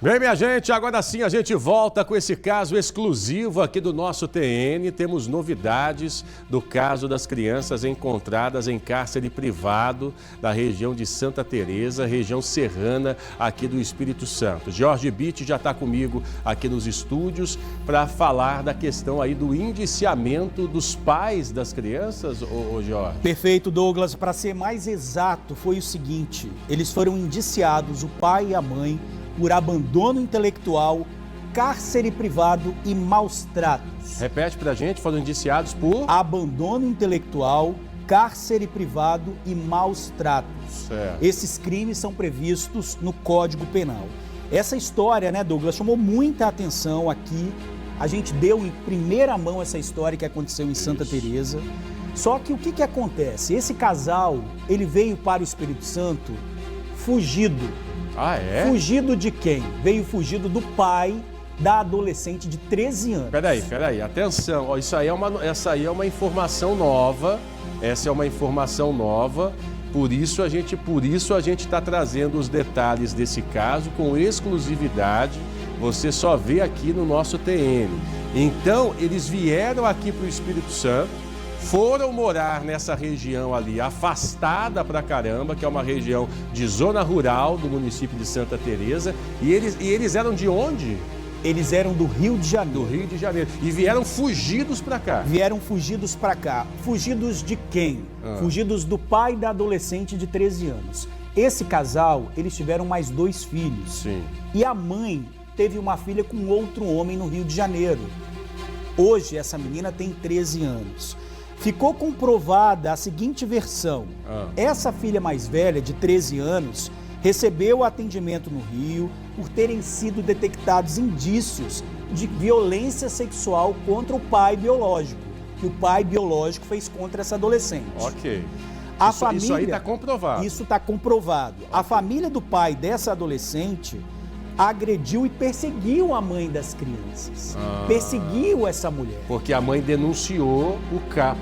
Bem, minha gente, agora sim a gente volta com esse caso exclusivo aqui do nosso TN. Temos novidades do caso das crianças encontradas em cárcere privado da região de Santa Teresa, região serrana aqui do Espírito Santo. Jorge Bitt já está comigo aqui nos estúdios para falar da questão aí do indiciamento dos pais das crianças, ô Jorge. Perfeito, Douglas. Para ser mais exato, foi o seguinte: eles foram indiciados, o pai e a mãe, por abandono intelectual, cárcere privado e maus tratos. Repete pra gente, foram indiciados por... Abandono intelectual, cárcere privado e maus tratos. Certo. Esses crimes são previstos no Código Penal. Essa história, né, Douglas, chamou muita atenção aqui. A gente deu em primeira mão essa história que aconteceu em Santa Teresa. Só que o que acontece? Esse casal, ele veio para o Espírito Santo fugido. Ah, é? Fugido de quem? Veio fugido do pai da adolescente de 13 anos. Peraí, atenção. Ó, essa aí é uma informação nova. Essa é uma informação nova. Por isso a gente está trazendo os detalhes desse caso com exclusividade. Você só vê aqui no nosso TN. Então, eles vieram aqui para o Espírito Santo, foram morar nessa região ali, afastada pra caramba, que é uma região de zona rural do município de Santa Teresa. E eles eram de onde? Eles eram do Rio de Janeiro. Do Rio de Janeiro. E vieram fugidos pra cá. Vieram fugidos pra cá. Fugidos de quem? Fugidos do pai da adolescente de 13 anos. Esse casal, eles tiveram mais 2 filhos. Sim. E a mãe teve uma filha com outro homem no Rio de Janeiro. Hoje, essa menina tem 13 anos. Ficou comprovada a seguinte versão: essa filha mais velha, de 13 anos, recebeu atendimento no Rio por terem sido detectados indícios de violência sexual contra o pai biológico, que o pai biológico fez contra essa adolescente. Ok. Isso aí está comprovado. Isso está comprovado. A família do pai dessa adolescente agrediu e perseguiu a mãe das crianças. Perseguiu essa mulher. Porque a mãe denunciou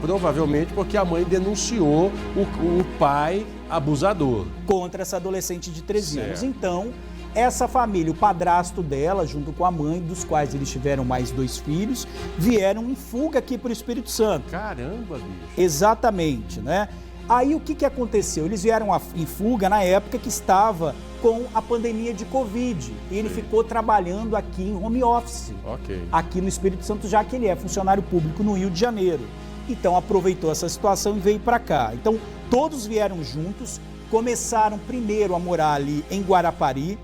provavelmente porque a mãe denunciou o pai abusador. Contra essa adolescente de 13 certo. anos. Então, essa família, o padrasto dela, junto com a mãe, dos quais eles tiveram mais 2 filhos, vieram em fuga aqui para o Espírito Santo. Caramba, bicho. Exatamente, né? Aí o que aconteceu? Eles vieram em fuga na época que estava com a pandemia de Covid. E ele ficou trabalhando aqui em home office, aqui no Espírito Santo, já que ele é funcionário público no Rio de Janeiro. Então aproveitou essa situação e veio para cá. Então todos vieram juntos, começaram primeiro a morar ali em Guarapari,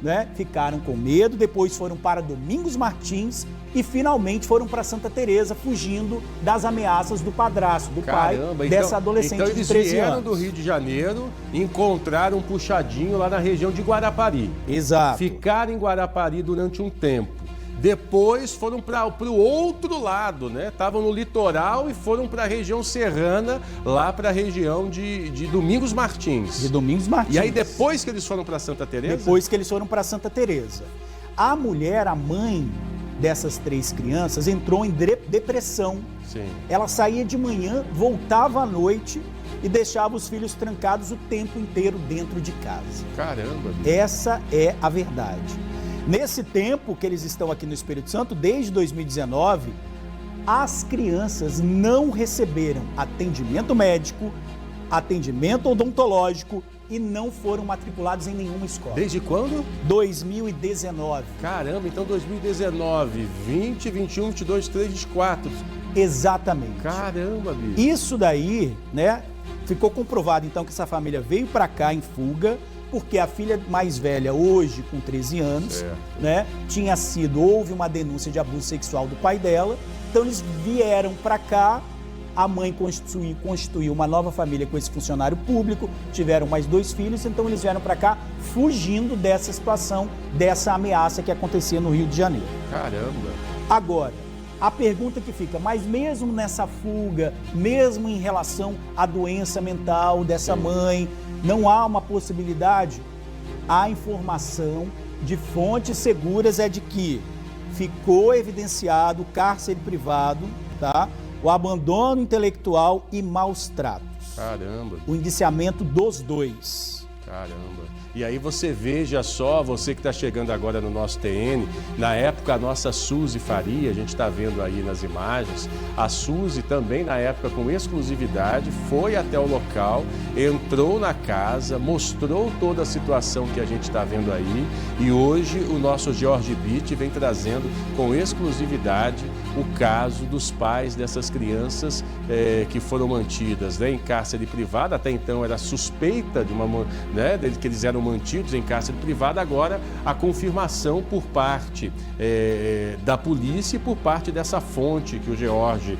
né? Ficaram com medo, depois foram para Domingos Martins e finalmente foram para Santa Teresa, fugindo das ameaças do padrasto, do pai dessa adolescente de 13 anos. Então eles vieram do Rio de Janeiro, encontraram um puxadinho lá na região de Guarapari. Exato. Ficaram em Guarapari durante um tempo. Depois foram para o outro lado, né? Estavam no litoral e foram para a região serrana, lá para a região de Domingos Martins. De Domingos Martins. E aí depois que eles foram para Santa Teresa? Depois que eles foram para Santa Teresa. A mulher, a mãe dessas 3 crianças, entrou em depressão. Sim. Ela saía de manhã, voltava à noite e deixava os filhos trancados o tempo inteiro dentro de casa. Caramba! Essa é a verdade. Nesse tempo que eles estão aqui no Espírito Santo, desde 2019, as crianças não receberam atendimento médico, atendimento odontológico e não foram matriculados em nenhuma escola. Desde quando? 2019. Caramba, então 2019, 20, 21, 22, 23, 24. Exatamente. Caramba, bicho. Isso daí, né, ficou comprovado então que essa família veio para cá em fuga, porque a filha mais velha, hoje com 13 anos, né, houve uma denúncia de abuso sexual do pai dela, então eles vieram para cá, a mãe constituiu uma nova família com esse funcionário público, tiveram mais 2 filhos, então eles vieram para cá fugindo dessa situação, dessa ameaça que acontecia no Rio de Janeiro. Caramba! Agora, a pergunta que fica, mas mesmo nessa fuga, mesmo em relação à doença mental dessa mãe, não há uma possibilidade? A informação de fontes seguras é de que ficou evidenciado o cárcere privado, tá? O abandono intelectual e maus tratos. Caramba! O indiciamento dos 2. Caramba! E aí você veja só, você que está chegando agora no nosso TN, na época a nossa Suzy Faria, a gente está vendo aí nas imagens, a Suzy também na época com exclusividade foi até o local, entrou na casa, mostrou toda a situação que a gente está vendo aí e hoje o nosso Jorge Bitt vem trazendo com exclusividade o caso dos pais dessas crianças que foram mantidas, né, em cárcere privado. Até então era suspeita de que eles eram mantidos em cárcere privado, agora a confirmação por parte da polícia e por parte dessa fonte que o George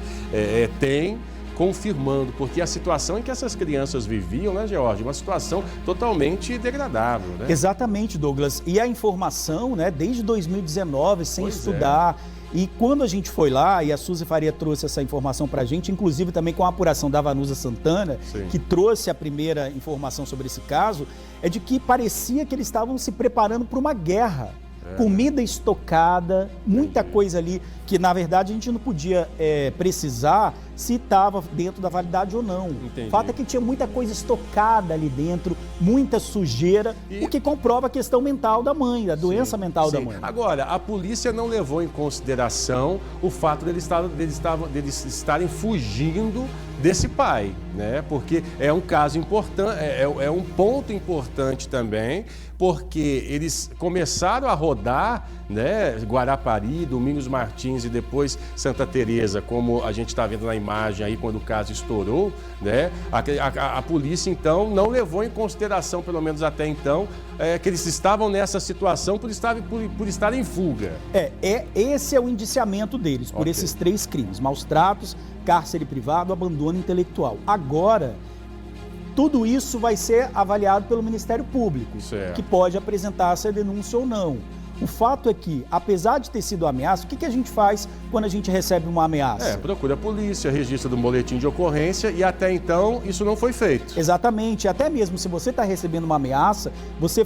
tem, confirmando, porque a situação em que essas crianças viviam, né, George, uma situação totalmente degradável, né? Exatamente, Douglas. E a informação, né, desde 2019, sem estudar. E quando a gente foi lá, e a Suzy Faria trouxe essa informação para a gente, inclusive também com a apuração da Vanusa Santana, sim, que trouxe a primeira informação sobre esse caso, é de que parecia que eles estavam se preparando para uma guerra. Comida estocada, muita coisa ali que, na verdade, a gente não podia precisar se estava dentro da validade ou não. Entendi. O fato é que tinha muita coisa estocada ali dentro, muita sujeira, o que comprova a questão mental da mãe, a doença mental da mãe. Agora, a polícia não levou em consideração o fato deles estarem fugindo desse pai, né? Porque é um caso importante, é um ponto importante também, porque eles começaram a rodar, né, Guarapari, Domingos Martins e depois Santa Teresa, como a gente está vendo na imagem aí quando o caso estourou, né? A polícia então não levou em consideração, pelo menos até então, que eles estavam nessa situação por estar em fuga. Esse é o indiciamento deles, por esses 3 crimes: maus tratos, cárcere privado, abandono intelectual. Agora, tudo isso vai ser avaliado pelo Ministério Público, que pode apresentar essa denúncia ou não. O fato é que, apesar de ter sido ameaça, o que a gente faz quando a gente recebe uma ameaça? Procura a polícia, registra do boletim de ocorrência e até então isso não foi feito. Exatamente. Até mesmo se você está recebendo uma ameaça, você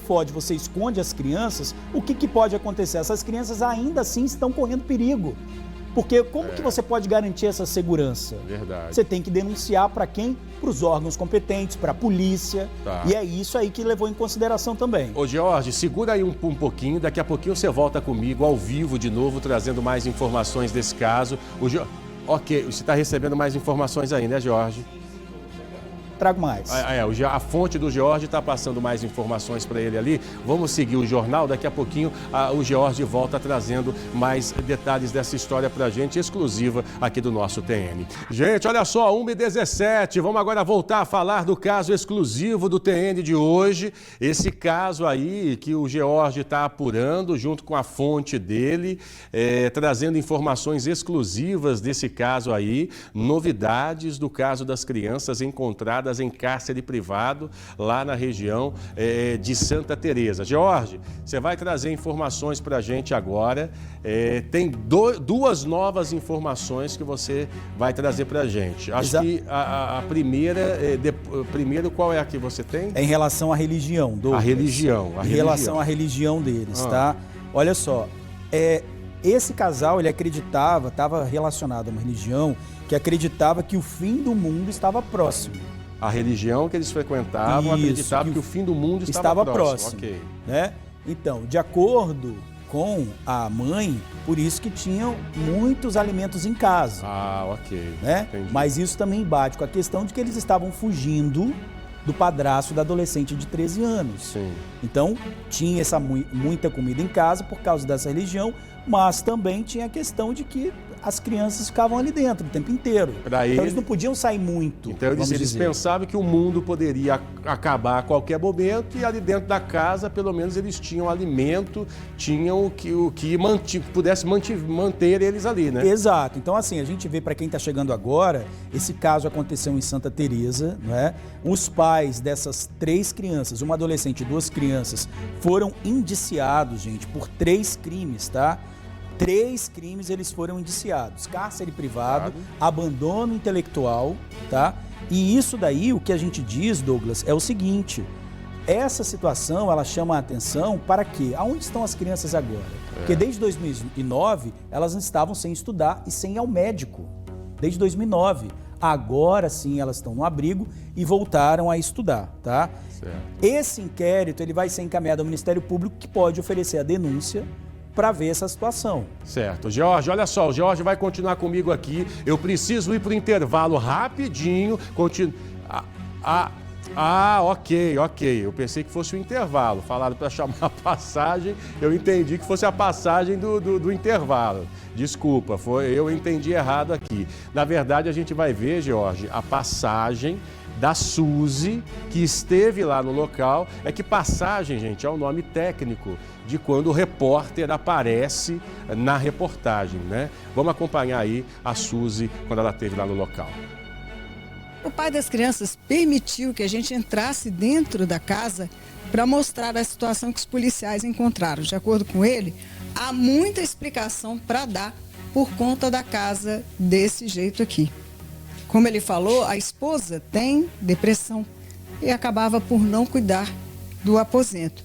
esconde as crianças, o que pode acontecer? Essas crianças ainda assim estão correndo perigo. Porque como que você pode garantir essa segurança? Verdade. Você tem que denunciar para quem? Para os órgãos competentes, para a polícia. E é isso aí que levou em consideração também. Ô, George, segura aí um pouquinho, daqui a pouquinho você volta comigo ao vivo de novo, trazendo mais informações desse caso. Ok, você está recebendo mais informações aí, né, George? Trago mais. A fonte do George está passando mais informações para ele ali. Vamos seguir o jornal. Daqui a pouquinho o George volta trazendo mais detalhes dessa história para a gente, exclusiva aqui do nosso TN. Gente, olha só, 1h17. Vamos agora voltar a falar do caso exclusivo do TN de hoje. Esse caso aí que o George está apurando junto com a fonte dele, trazendo informações exclusivas desse caso aí, novidades do caso das crianças encontradas em cárcere privado, lá na região de Santa Teresa. George, você vai trazer informações para a gente agora. Tem 2 novas informações que você vai trazer para a gente. Acho que a primeira, primeiro, qual é a que você tem? É em relação à religião, Douglas. A religião. Em relação à religião deles, tá? Olha só, esse casal, ele acreditava, estava relacionado a uma religião que acreditava que o fim do mundo estava próximo. A religião que eles frequentavam acreditava que o fim do mundo estava próximo. Okay. Né? Então, de acordo com a mãe, por isso que tinham muitos alimentos em casa. Né? Mas isso também bate com a questão de que eles estavam fugindo do padrasto da adolescente de 13 anos. Sim. Então, tinha muita comida em casa por causa dessa religião, mas também tinha a questão de que as crianças ficavam ali dentro o tempo inteiro. Então eles não podiam sair muito. Então eles pensavam que o mundo poderia acabar a qualquer momento e ali dentro da casa, pelo menos, eles tinham alimento, tinham o que pudesse manter eles ali, né? Exato. Então, assim, a gente vê, para quem está chegando agora, esse caso aconteceu em Santa Teresa, né? Os pais dessas 3 crianças, uma adolescente e 2 crianças, foram indiciados, gente, por 3 crimes, tá? 3 crimes eles foram indiciados: cárcere privado, abandono intelectual, tá? E isso daí, o que a gente diz, Douglas, é o seguinte: essa situação, ela chama a atenção para quê? Aonde estão as crianças agora? Porque desde 2009, elas estavam sem estudar e sem ir ao médico. Desde 2009. Agora sim elas estão no abrigo e voltaram a estudar, tá? Certo. Esse inquérito ele vai ser encaminhado ao Ministério Público, que pode oferecer a denúncia para ver essa situação. Certo. Jorge, olha só, o Jorge vai continuar comigo aqui. Eu preciso ir para o intervalo rapidinho. Ok. Eu pensei que fosse o intervalo. Falaram para chamar a passagem, eu entendi que fosse a passagem do intervalo. Desculpa, eu entendi errado aqui. Na verdade, a gente vai ver, Jorge, a passagem da Suzy, que esteve lá no local. É que passagem, gente, é o nome técnico de quando o repórter aparece na reportagem, né? Vamos acompanhar aí a Suzy quando ela esteve lá no local. O pai das crianças permitiu que a gente entrasse dentro da casa para mostrar a situação que os policiais encontraram. De acordo com ele, há muita explicação para dar por conta da casa desse jeito aqui. Como ele falou, a esposa tem depressão e acabava por não cuidar do aposento.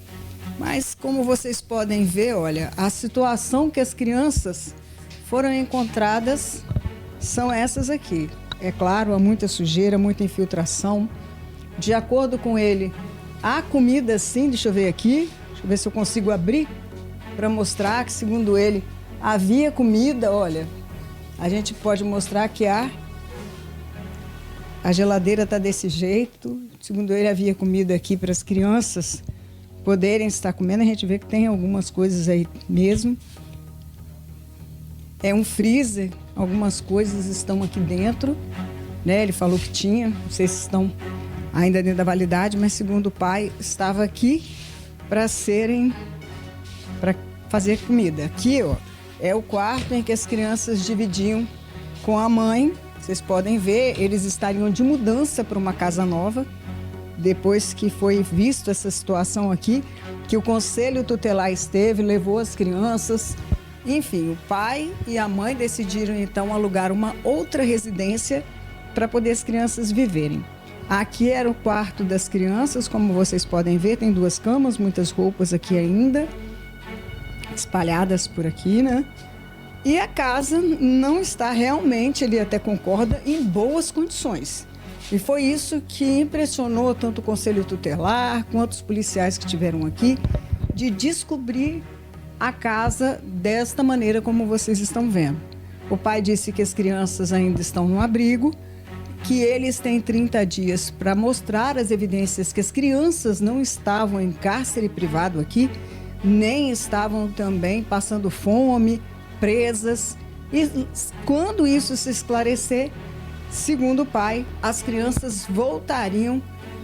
Mas como vocês podem ver, olha, a situação que as crianças foram encontradas são essas aqui. É claro, há muita sujeira, muita infiltração. De acordo com ele, há comida sim, deixa eu ver aqui, deixa eu ver se eu consigo abrir para mostrar que, segundo ele, havia comida. Olha, a gente pode mostrar que a geladeira está desse jeito. Segundo ele, havia comida aqui para as crianças poderem estar comendo. A gente vê que tem algumas coisas aí mesmo. É um freezer, algumas coisas estão aqui dentro, né? Ele falou que tinha, não sei se estão ainda dentro da validade, mas segundo o pai, estava aqui para fazer comida. Aqui, ó, é o quarto em que as crianças dividiam com a mãe. Vocês podem ver, eles estariam de mudança para uma casa nova, depois que foi visto essa situação aqui, que o Conselho Tutelar esteve, levou as crianças. Enfim, o pai e a mãe decidiram então alugar uma outra residência para poder as crianças viverem. Aqui era o quarto das crianças, como vocês podem ver, tem 2 camas, muitas roupas aqui ainda, espalhadas por aqui, né? E a casa não está realmente, ele até concorda, em boas condições. E foi isso que impressionou tanto o Conselho Tutelar quanto os policiais que estiveram aqui, de descobrir a casa desta maneira como vocês estão vendo. O pai disse que as crianças ainda estão no abrigo, que eles têm 30 dias para mostrar as evidências que as crianças não estavam em cárcere privado aqui, nem estavam também passando fome, presas. E quando isso se esclarecer, segundo o pai, as crianças voltariam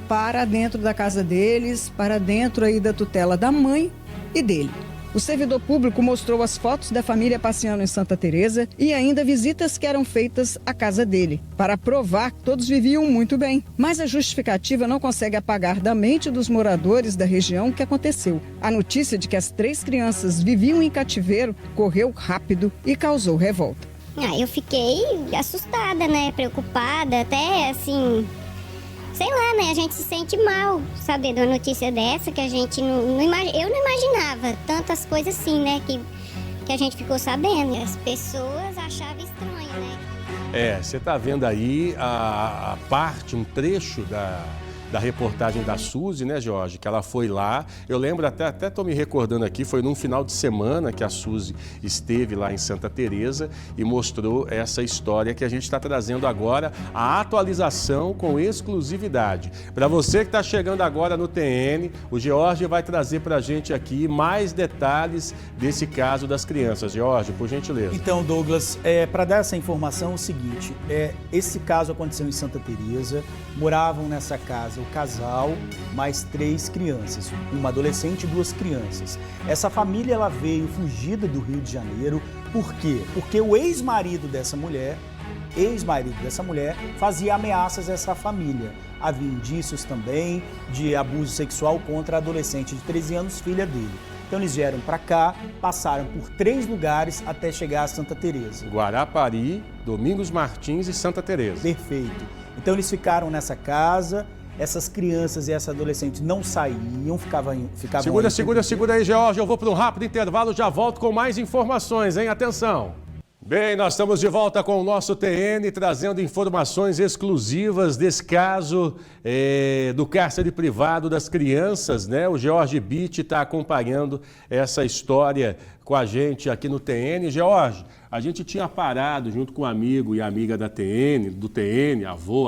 para dentro da casa deles, para dentro aí da tutela da mãe e dele. O servidor público mostrou as fotos da família passeando em Santa Teresa e ainda visitas que eram feitas à casa dele, para provar que todos viviam muito bem. Mas a justificativa não consegue apagar da mente dos moradores da região o que aconteceu. A notícia de que as 3 crianças viviam em cativeiro correu rápido e causou revolta. Eu fiquei assustada, né? Preocupada, até assim... Sei lá, né? A gente se sente mal saber de uma notícia dessa, que a gente eu não imaginava tantas coisas assim, né? Que a gente ficou sabendo. As pessoas achavam estranho, né? Você tá vendo aí a parte, um trecho da reportagem da Suzy, né, Jorge? Que ela foi lá. Eu lembro, até tô me recordando aqui, foi num final de semana que a Suzy esteve lá em Santa Teresa e mostrou essa história que a gente está trazendo agora, a atualização com exclusividade. Para você que está chegando agora no TN, o Jorge vai trazer para a gente aqui mais detalhes desse caso das crianças. Jorge, por gentileza. Então, Douglas, para dar essa informação, é o seguinte, esse caso aconteceu em Santa Teresa, moravam nessa casa o casal, mais 3 crianças, uma adolescente e 2 crianças. Essa família ela veio fugida do Rio de Janeiro, por quê? Porque o ex-marido dessa mulher fazia ameaças a essa família. Havia indícios também de abuso sexual contra a adolescente de 13 anos, filha dele. Então eles vieram para cá, passaram por 3 lugares até chegar a Santa Teresa. Guarapari, Domingos Martins e Santa Teresa. Perfeito. Então eles ficaram nessa casa. Essas crianças e essa adolescente não saíam, ficavam Segura aí, Jorge. Eu vou para um rápido intervalo, já volto com mais informações, hein? Atenção! Bem, nós estamos de volta com o nosso TN, trazendo informações exclusivas desse caso do cárcere privado das crianças, né? O George Bitt está acompanhando essa história com a gente aqui no TN. George, a gente tinha parado junto com um amigo e amiga do TN, avô,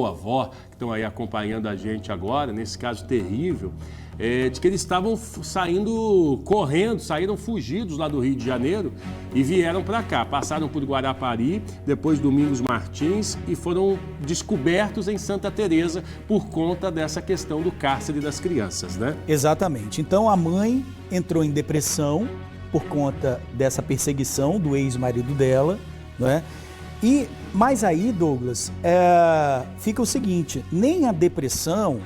avó, que estão aí acompanhando a gente agora, nesse caso terrível, de que eles estavam saíram fugidos lá do Rio de Janeiro e vieram para cá. Passaram por Guarapari, depois Domingos Martins e foram descobertos em Santa Teresa por conta dessa questão do cárcere das crianças, né? Exatamente. Então a mãe entrou em depressão por conta dessa perseguição do ex-marido dela, né? Mas aí, Douglas, fica o seguinte, nem a depressão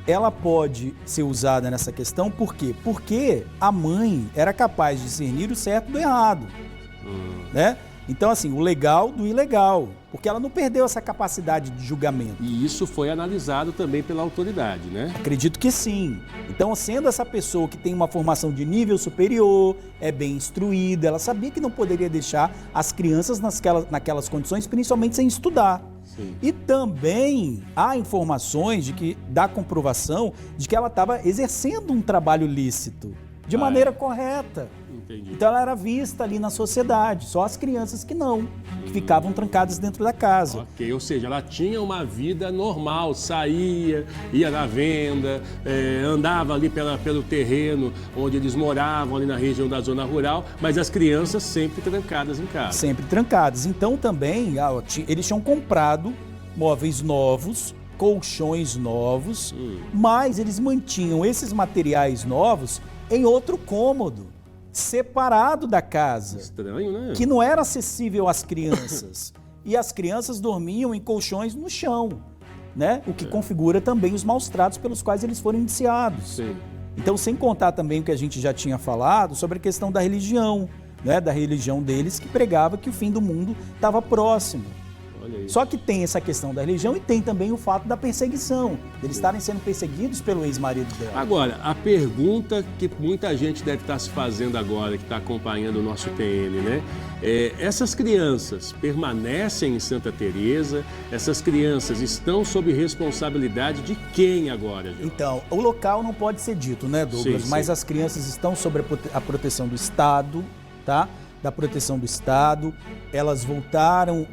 ela pode ser usada nessa questão, por quê? Porque a mãe era capaz de discernir o certo do errado, né? Então, assim, o legal do ilegal, porque ela não perdeu essa capacidade de julgamento. E isso foi analisado também pela autoridade, né? Acredito que sim. Então, sendo essa pessoa que tem uma formação de nível superior, é bem instruída, ela sabia que não poderia deixar as crianças naquelas condições, principalmente sem estudar. Sim. E também há informações da comprovação de que ela estava exercendo um trabalho lícito, de maneira correta. Entendi. Então ela era vista ali na sociedade, só as crianças que não, que ficavam trancadas dentro da casa. Ok, ou seja, ela tinha uma vida normal, saía, ia na venda, andava ali pelo terreno onde eles moravam, ali na região da zona rural, mas as crianças sempre trancadas em casa. Sempre trancadas. Então também eles tinham comprado móveis novos, colchões novos, mas eles mantinham esses materiais novos em outro cômodo, separado da casa. Estranho, né? Que não era acessível às crianças. E as crianças dormiam em colchões no chão, né? O que configura também os maus tratos pelos quais eles foram indiciados. Sim. Então, sem contar também o que a gente já tinha falado sobre a questão da religião, né? Da religião deles que pregava que o fim do mundo estava próximo. Só que tem essa questão da religião e tem também o fato da perseguição, deles estarem sendo perseguidos pelo ex-marido dela. Agora, a pergunta que muita gente deve estar se fazendo agora, que está acompanhando o nosso TN, né? Essas crianças permanecem em Santa Teresa? Essas crianças estão sob responsabilidade de quem agora, João? Então, o local não pode ser dito, né, Douglas? Sim, mas sim. As crianças estão sob a proteção do Estado, tá? Da proteção do Estado. Elas voltaram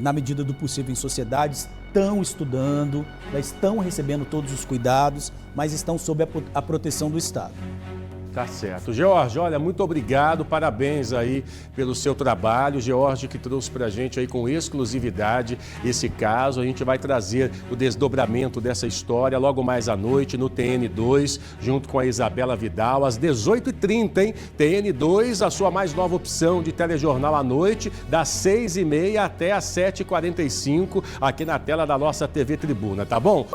na medida do possível em sociedade, estão estudando, estão recebendo todos os cuidados, mas estão sob a proteção do Estado. Tá certo. George, olha, muito obrigado, parabéns aí pelo seu trabalho. George que trouxe pra gente aí com exclusividade esse caso. A gente vai trazer o desdobramento dessa história logo mais à noite no TN2, junto com a Isabela Vidal, às 18h30, hein? TN2, a sua mais nova opção de telejornal à noite, das 6h30 até às 7h45, aqui na tela da nossa TV Tribuna, tá bom?